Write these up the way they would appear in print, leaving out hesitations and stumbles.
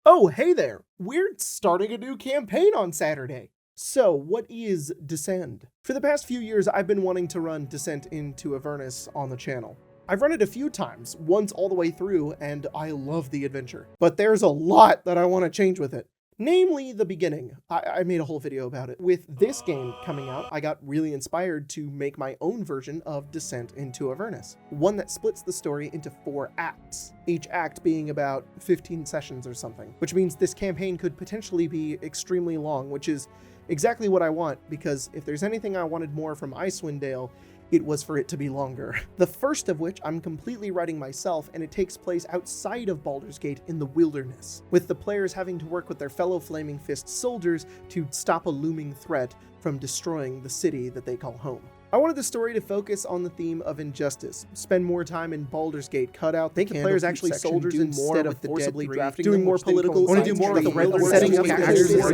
Oh, hey there! We're starting a new campaign on Saturday. So, what is Descend? For the past few years, I've been wanting to run Descent into Avernus on the channel. I've run it a few times, once all the way through, and I love the adventure. But there's a lot that I want to change with it. Namely, the beginning. I made a whole video about it. With this game coming out, I got really inspired to make my own version of Descent into Avernus. One that splits the story into 4 acts, each act being about 15 sessions or something, which means this campaign could potentially be extremely long, which is exactly what I want, because if there's anything I wanted more from Icewind Dale, it was for it to be longer. The first of which I'm completely writing myself, and it takes place outside of Baldur's Gate in the wilderness, with the players having to work with their fellow Flaming Fist soldiers to stop a looming threat from destroying the city that they call home. I wanted the story to focus on the theme of injustice, spend more time in Baldur's Gate, cut out the players actually soldiers instead of forcibly drafting, doing more political, want to do more with the red setting up characters, war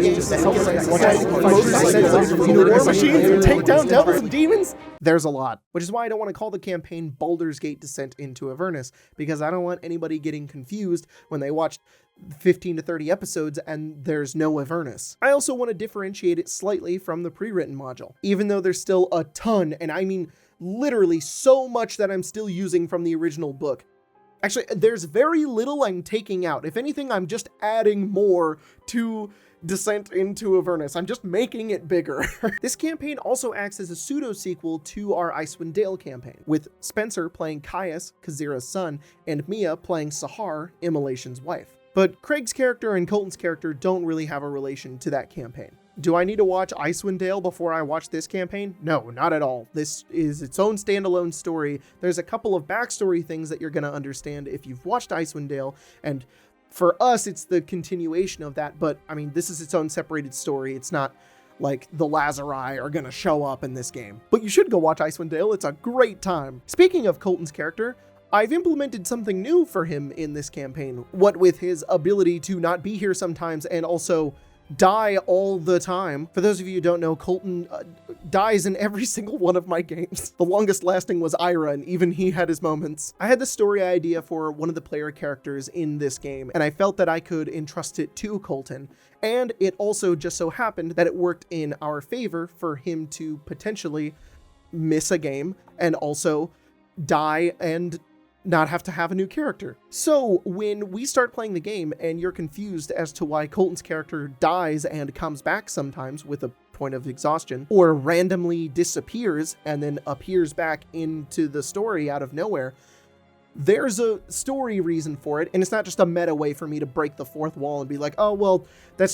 machines and take down devils and demons. There's a lot, which is why I don't want to call the campaign Baldur's Gate Descent into Avernus, because I don't want anybody getting confused when they watched 15 to 30 episodes and there's no Avernus. I also want to differentiate it slightly from the pre-written module, even though there's still a ton, and I mean literally so much that I'm still using from the original book. Actually, there's very little I'm taking out. If anything, I'm just adding more to Descent into Avernus. I'm just making it bigger. This campaign also acts as a pseudo-sequel to our Icewind Dale campaign, with Spencer playing Caius, Kazira's son, and Mia playing Sahar, Immolation's wife. But Craig's character and Colton's character don't really have a relation to that campaign. Do I need to watch Icewind Dale before I watch this campaign? No, not at all. This is its own standalone story. There's a couple of backstory things that you're going to understand if you've watched Icewind Dale, and for us, it's the continuation of that, but I mean, this is its own separated story. It's not like the Lazari are gonna show up in this game. But you should go watch Icewind Dale. It's a great time. Speaking of Colton's character, I've implemented something new for him in this campaign, what with his ability to not be here sometimes and also die all the time. For those of you who don't know, Colton dies in every single one of my games. The longest lasting was Ira, and even he had his moments. I had the story idea for one of the player characters in this game, and I felt that I could entrust it to Colton. And it also just so happened that it worked in our favor for him to potentially miss a game and also die and not have to have a new character. So when we start playing the game and you're confused as to why Colton's character dies and comes back sometimes with a point of exhaustion, or randomly disappears and then appears back into the story out of nowhere, there's a story reason for it, and it's not just a meta way for me to break the fourth wall and be like, oh, well,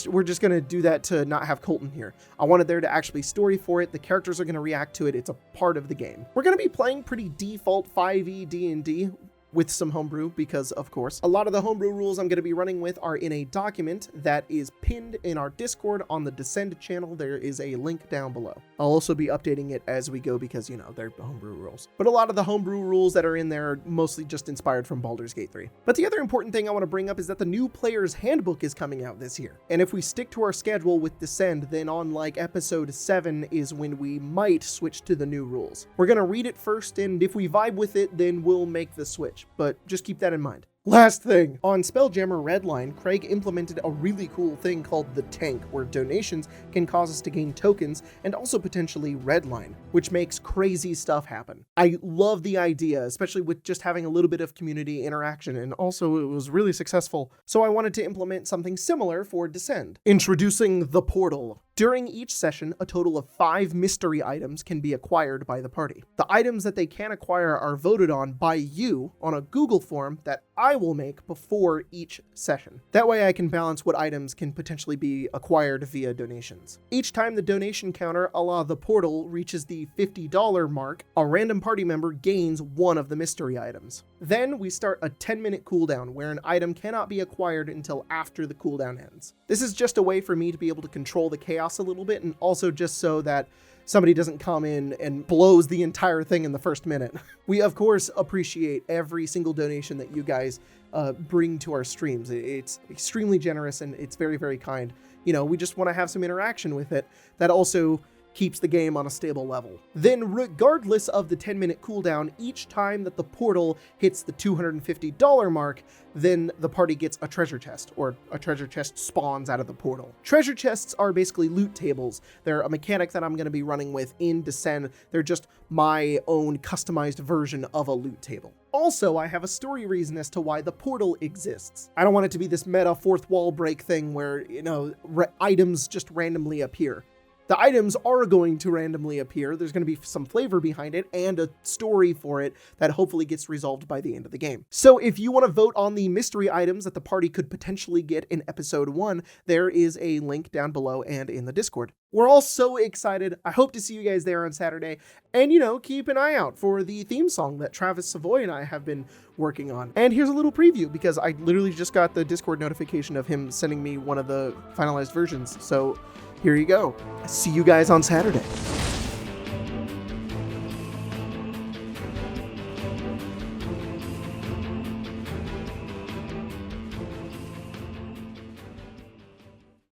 we're just gonna do that to not have Colton here. I wanted there to actually story for it. The characters are gonna react to it. It's a part of the game. We're gonna be playing pretty default 5e D&D with some homebrew, because of course. A lot of the homebrew rules I'm going to be running with are in a document that is pinned in our Discord on the Descend channel. There is a link down below. I'll also be updating it as we go because, you know, they're homebrew rules. But a lot of the homebrew rules that are in there are mostly just inspired from Baldur's Gate 3. But the other important thing I want to bring up is that the new player's handbook is coming out this year. And if we stick to our schedule with Descend, then on like episode 7 is when we might switch to the new rules. We're going to read it first, and if we vibe with it, then we'll make the switch. But just keep that in mind. Last thing, on Spelljammer Redline, Craig implemented a really cool thing called the Tank, where donations can cause us to gain tokens and also potentially redline, which makes crazy stuff happen. I love the idea, especially with just having a little bit of community interaction, and also it was really successful, so I wanted to implement something similar for Descend. Introducing the Portal. During each session, a total of 5 mystery items can be acquired by the party. The items that they can acquire are voted on by you on a Google form that I will make before each session. That way I can balance what items can potentially be acquired via donations. Each time the donation counter a la the Portal reaches the $50 mark, a random party member gains one of the mystery items. Then we start a 10-minute cooldown where an item cannot be acquired until after the cooldown ends. This is just a way for me to be able to control the chaos a little bit, and also just so that somebody doesn't come in and blows the entire thing in the first minute. We, of course, appreciate every single donation that you guys bring to our streams. It's extremely generous and it's very, very kind. You know, we just want to have some interaction with it that also keeps the game on a stable level. Then, regardless of the 10-minute cooldown, each time that the portal hits the $250 mark, then the party gets a treasure chest, or a treasure chest spawns out of the portal. Treasure chests are basically loot tables. They're a mechanic that I'm going to be running with in Descent. They're just my own customized version of a loot table. Also, I have a story reason as to why the portal exists. I don't want it to be this meta fourth wall break thing where, items just randomly appear. The items are going to randomly appear. There's going to be some flavor behind it and a story for it that hopefully gets resolved by the end of the game. So if you want to vote on the mystery items that the party could potentially get in episode 1, there is a link down below and in the Discord. We're all so excited. I hope to see you guys there on Saturday. And, keep an eye out for the theme song that Travis Savoy and I have been working on. And here's a little preview, because I literally just got the Discord notification of him sending me one of the finalized versions. So here you go. See you guys on Saturday.